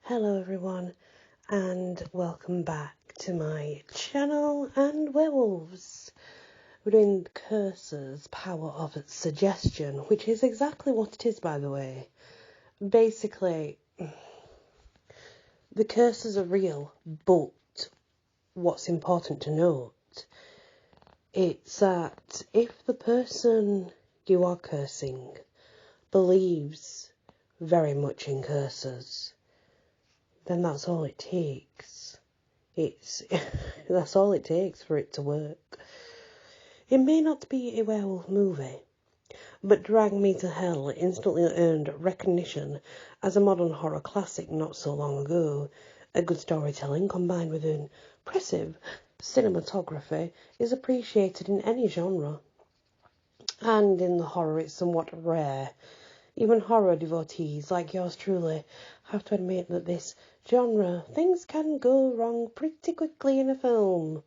Hello everyone, and welcome back to my channel and werewolves. We're doing Curses, Power of Suggestion, which is exactly what it is, by the way. Basically, the curses are real, but what's important to note, it's that if the person you are cursing believes very much in curses, then that's all it takes. That's all it takes for it to work. It may not be a werewolf movie, but Drag Me to Hell instantly earned recognition as a modern horror classic not so long ago. A good storytelling combined with impressive cinematography is appreciated in any genre. And in the horror it's somewhat rare. Even horror devotees like yours truly have to admit that this genre, things can go wrong pretty quickly in a film.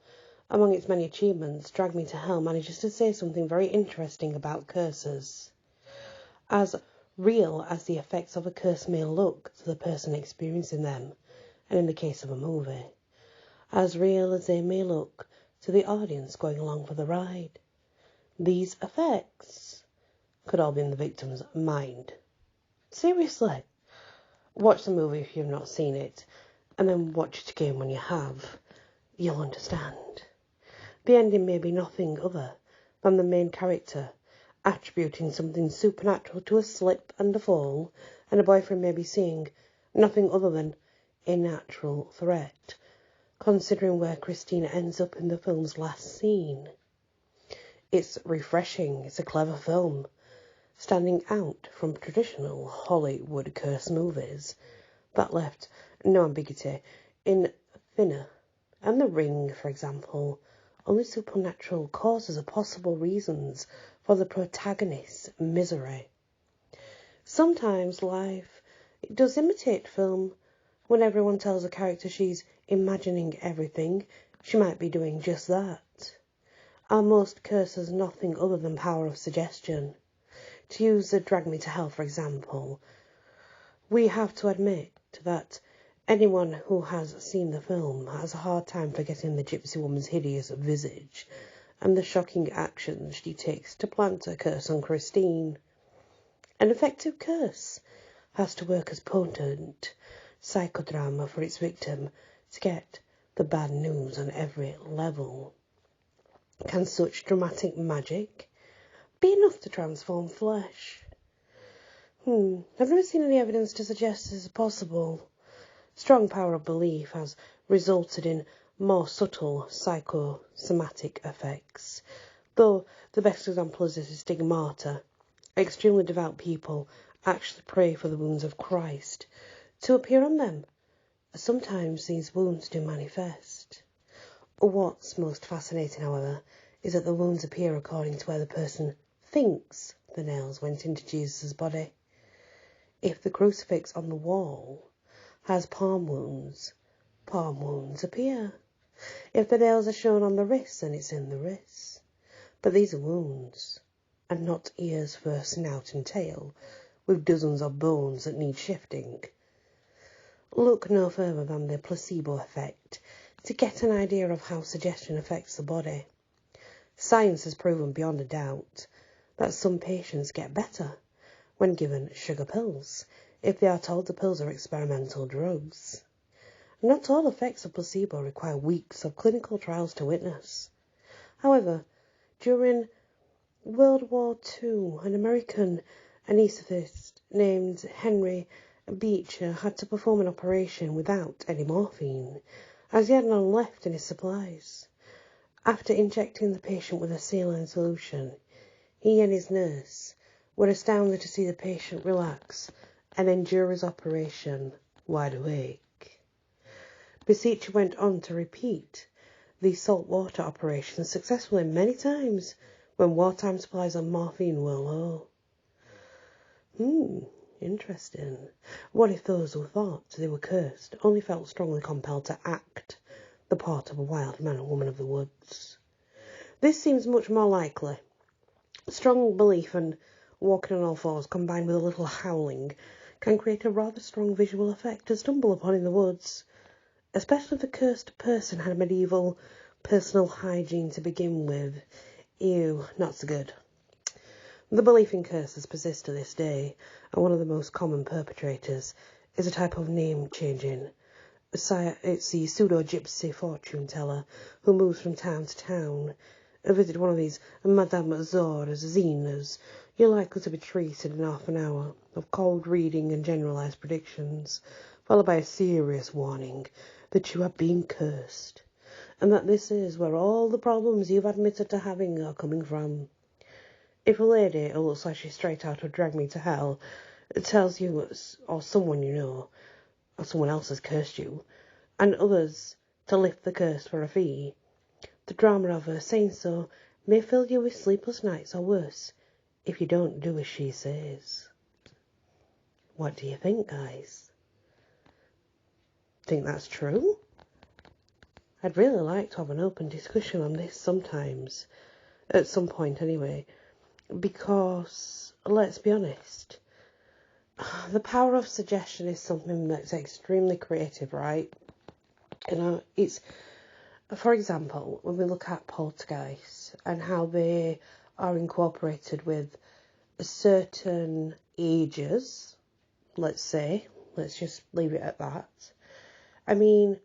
Among its many achievements, Drag Me to Hell manages to say something very interesting about curses. As real as the effects of a curse may look to the person experiencing them, and in the case of a movie, as real as they may look to the audience going along for the ride, these effects could all be in the victim's mind. Seriously. Watch the movie if you've not seen it, and then watch it again when you have. You'll understand. The ending may be nothing other than the main character attributing something supernatural to a slip and a fall, and a boyfriend may be seeing nothing other than a natural threat, considering where Christina ends up in the film's last scene. It's refreshing, it's a clever film, standing out from traditional Hollywood curse movies that left no ambiguity in Thinner and The Ring, for example. Only supernatural causes are possible reasons for the protagonist's misery. Sometimes life does imitate film. When everyone tells a character she's imagining everything, she might be doing just that. Are most curses nothing other than power of suggestion? To use the Drag Me to Hell, for example, we have to admit that anyone who has seen the film has a hard time forgetting the gypsy woman's hideous visage and the shocking actions she takes to plant a curse on Christine. An effective curse has to work as potent psychodrama for its victim to get the bad news on every level. Can such dramatic magic be enough to transform flesh? I've never seen any evidence to suggest this is possible. Strong power of belief has resulted in more subtle psychosomatic effects, though the best example of this is stigmata. Extremely devout people actually pray for the wounds of Christ to appear on them. Sometimes these wounds do manifest. What's most fascinating, however, is that the wounds appear according to where the person thinks the nails went into Jesus' body. If the crucifix on the wall has palm wounds appear. If the nails are shown on the wrists, then it's in the wrists. But these are wounds, and not ears, fur, snout and tail, with dozens of bones that need shifting. Look no further than the placebo effect to get an idea of how suggestion affects the body. Science has proven beyond a doubt that some patients get better when given sugar pills, if they are told the pills are experimental drugs. Not all effects of placebo require weeks of clinical trials to witness. However, during World War II, an American anaesthetist named Henry Beecher had to perform an operation without any morphine, as he had none left in his supplies. After injecting the patient with a saline solution, he and his nurse were astounded to see the patient relax and endure his operation wide awake. Besecher went on to repeat the saltwater operation successfully many times when wartime supplies of morphine were low. Interesting. What if those who thought they were cursed only felt strongly compelled to act the part of a wild man or woman of the woods? This seems much more likely. Strong belief and walking on all fours combined with a little howling can create a rather strong visual effect to stumble upon in the woods, especially if the cursed person had medieval personal hygiene to begin with. Ew, not so good. The belief in curses persists to this day, and one of the most common perpetrators is a type of name-changing. It's the pseudo-gypsy fortune-teller who moves from town to town. Visit one of these Madame Zora's Zenas, you're likely to be treated in half an hour of cold reading and generalised predictions, followed by a serious warning that you have been cursed, and that this is where all the problems you've admitted to having are coming from. If a lady who looks like she's straight out of Drag Me to Hell tells you, or someone you know, or someone else has cursed you, and others to lift the curse for a fee, the drama of her saying so may fill you with sleepless nights or worse, if you don't do as she says. What do you think, guys? Think that's true? I'd really like to have an open discussion on this sometimes, at some point anyway, because, let's be honest, the power of suggestion is something that's extremely creative, right? It's, for example, when we look at poltergeists and how they are incorporated with certain ages, let's just leave it at that. I mean,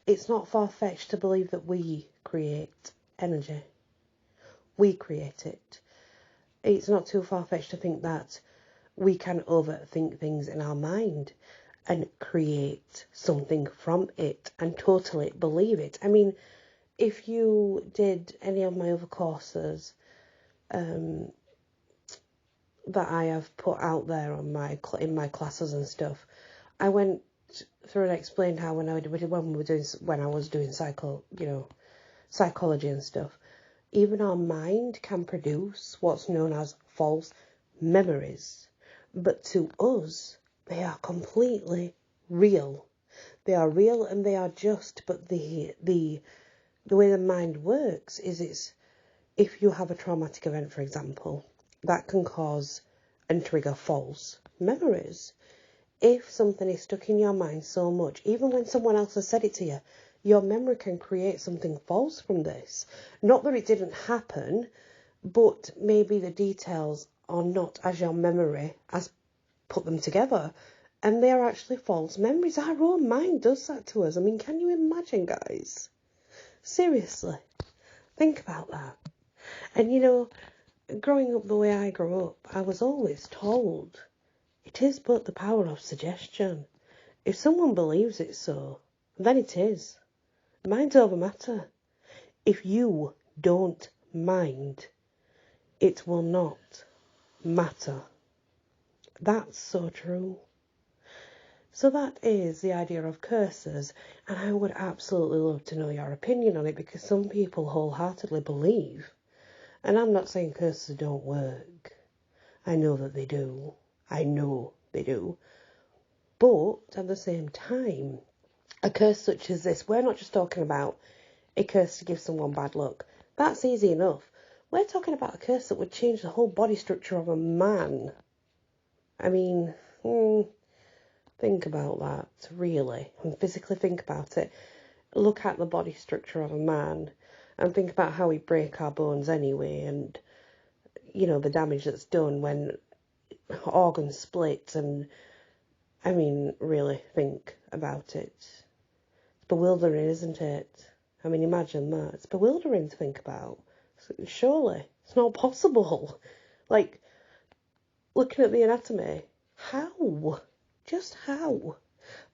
it's not far-fetched to believe that we create energy. We create it. It's not too far-fetched to think that we can overthink things in our mind and create something from it and totally believe it. I mean, if you did any of my other courses that I have put out there on in my classes and stuff, I went through and explained how when I was doing psychology and stuff, even our mind can produce what's known as false memories, but to us they are completely real. They are real and they are just, but the way the mind works is if you have a traumatic event, for example, that can cause and trigger false memories. If something is stuck in your mind so much, even when someone else has said it to you, your memory can create something false from this. Not that it didn't happen, but maybe the details are not as your memory has put them together. And they are actually false memories. Our own mind does that to us. I mean, can you imagine, guys? Seriously, think about that. And you know, growing up the way I grew up, I was always told, it is but the power of suggestion. If someone believes it so, then it is. Mind's over matter. If you don't mind, it will not matter. That's so true. So that is the idea of curses, and I would absolutely love to know your opinion on it, because some people wholeheartedly believe, and I'm not saying curses don't work. I know that they do. But at the same time, a curse such as this, we're not just talking about a curse to give someone bad luck. That's easy enough. We're talking about a curse that would change the whole body structure of a man. I mean, think about that, really, and physically think about it. Look at the body structure of a man and think about how we break our bones anyway, and, you know, the damage that's done when organs split, and, I mean, really think about it. It's bewildering, isn't it? I mean, imagine that. It's bewildering to think about. Surely, it's not possible. Like, looking at the anatomy, how? Just how?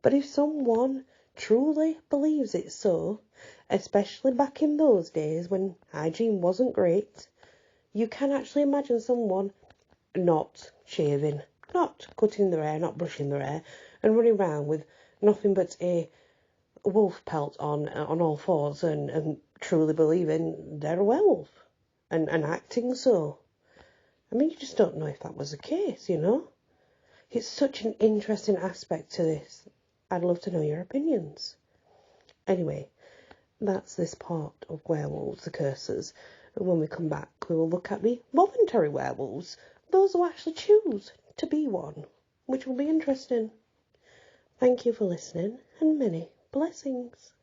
But if someone truly believes it so, especially back in those days when hygiene wasn't great, you can actually imagine someone not shaving, not cutting their hair, not brushing their hair, and running around with nothing but a wolf pelt on all fours and truly believing they're a werewolf and acting so. I mean, you just don't know if that was the case, you know? It's such an interesting aspect to this. I'd love to know your opinions. Anyway, that's this part of werewolves, the curses. And when we come back, we will look at the voluntary werewolves, those who actually choose to be one, which will be interesting. Thank you for listening, and many blessings.